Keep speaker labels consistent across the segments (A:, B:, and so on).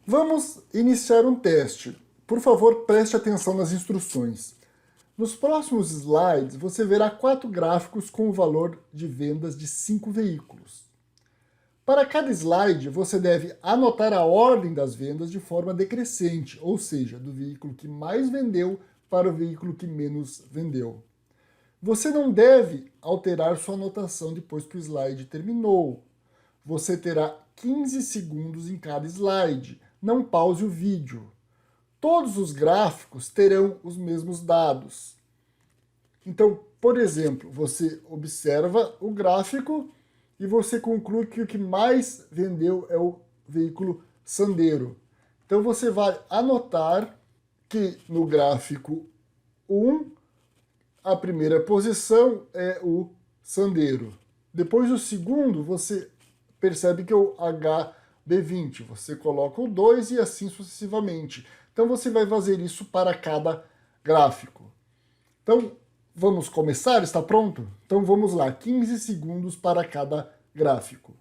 A: Vamos iniciar um teste. Por favor, preste atenção nas instruções. Nos próximos slides, você verá 4 gráficos com o valor de vendas de 5 veículos. Para cada slide, você deve anotar a ordem das vendas de forma decrescente, ou seja, do veículo que mais vendeu para o veículo que menos vendeu. Você não deve alterar sua anotação depois que o slide terminou. Você terá 15 segundos em cada slide. Não pause o vídeo. Todos os gráficos terão os mesmos dados. Então, por exemplo, você observa o gráfico e você conclui que o que mais vendeu é o veículo Sandero. Então você vai anotar que no gráfico 1, a primeira posição é o Sandero. Depois o segundo, você percebe que é o HB20. Você coloca o 2 e assim sucessivamente. Então você vai fazer isso para cada gráfico. Então, vamos começar? Está pronto? Então vamos lá, 15 segundos para cada gráfico.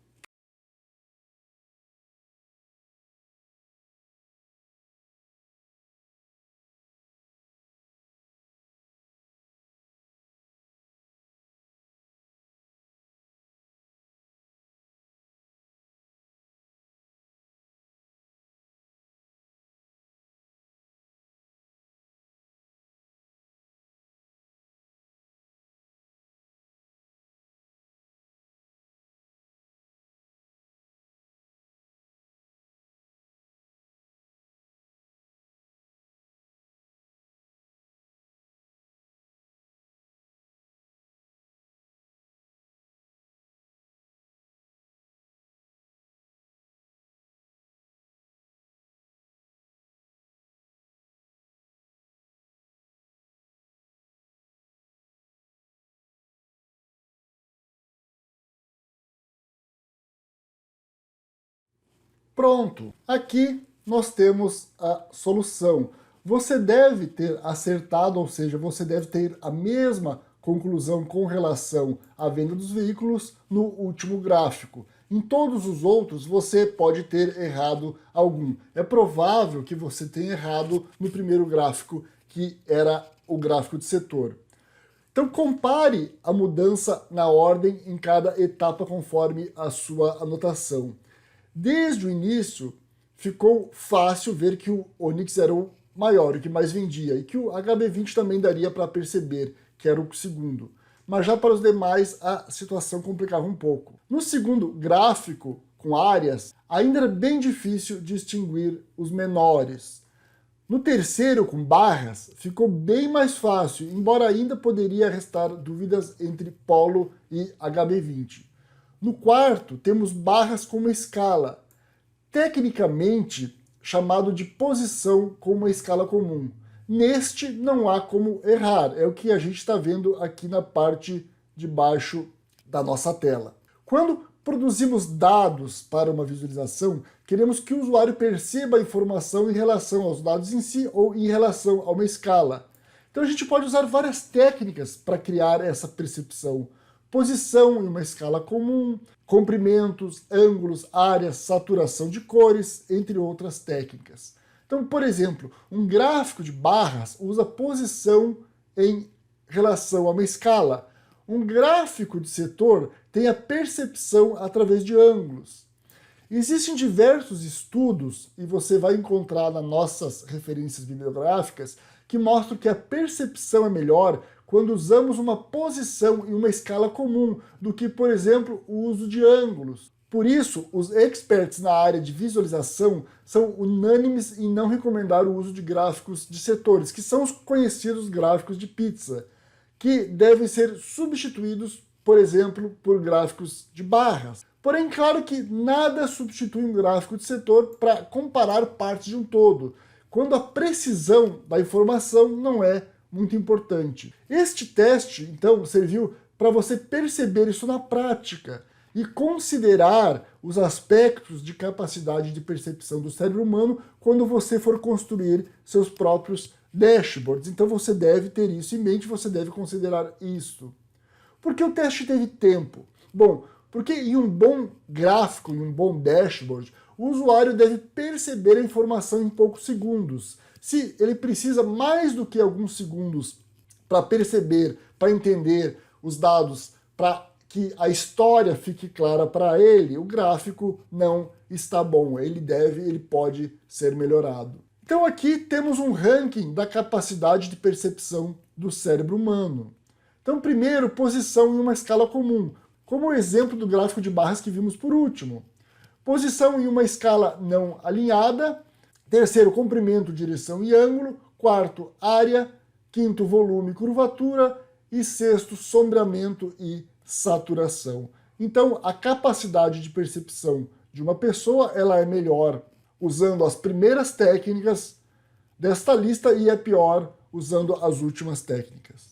A: Pronto! Aqui nós temos a solução. Você deve ter acertado, ou seja, você deve ter a mesma conclusão com relação à venda dos veículos no último gráfico. Em todos os outros, você pode ter errado algum. É provável que você tenha errado no primeiro gráfico, que era o gráfico de setor. Então compare a mudança na ordem em cada etapa conforme a sua anotação. Desde o início, ficou fácil ver que o Onix era o maior, o que mais vendia, e que o HB20 também daria para perceber que era o segundo. Mas já para os demais, a situação complicava um pouco. No segundo gráfico, com áreas, ainda era bem difícil distinguir os menores. No terceiro, com barras, ficou bem mais fácil, embora ainda poderia restar dúvidas entre Polo e HB20. No quarto, temos barras com uma escala, tecnicamente chamado de posição com uma escala comum. Neste não há como errar, é o que a gente está vendo aqui na parte de baixo da nossa tela. Quando produzimos dados para uma visualização, queremos que o usuário perceba a informação em relação aos dados em si ou em relação a uma escala. Então a gente pode usar várias técnicas para criar essa percepção. Posição em uma escala comum, comprimentos, ângulos, áreas, saturação de cores, entre outras técnicas. Então, por exemplo, um gráfico de barras usa posição em relação a uma escala. Um gráfico de setor tem a percepção através de ângulos. Existem diversos estudos, e você vai encontrar nas nossas referências bibliográficas, que mostram que a percepção é melhor quando usamos uma posição em uma escala comum do que, por exemplo, o uso de ângulos. Por isso, os experts na área de visualização são unânimes em não recomendar o uso de gráficos de setores, que são os conhecidos gráficos de pizza, que devem ser substituídos, por exemplo, por gráficos de barras. Porém, claro que nada substitui um gráfico de setor para comparar partes de um todo, quando a precisão da informação não é muito importante. Este teste, então, serviu para você perceber isso na prática e considerar os aspectos de capacidade de percepção do cérebro humano quando você for construir seus próprios dashboards. Então você deve ter isso em mente, você deve considerar isso. Por que o teste teve tempo? Bom, porque em um bom gráfico, em um bom dashboard, o usuário deve perceber a informação em poucos segundos. Se ele precisa mais do que alguns segundos para perceber, para entender os dados, para que a história fique clara para ele, o gráfico não está bom. Ele pode ser melhorado. Então aqui temos um ranking da capacidade de percepção do cérebro humano. Então primeiro, posição em uma escala comum, como o exemplo do gráfico de barras que vimos por último. Posição em uma escala não alinhada. Terceiro, comprimento, direção e ângulo. Quarto, área. Quinto, volume e curvatura. E sexto, sombreamento e saturação. Então, a capacidade de percepção de uma pessoa ela é melhor usando as primeiras técnicas desta lista e é pior usando as últimas técnicas.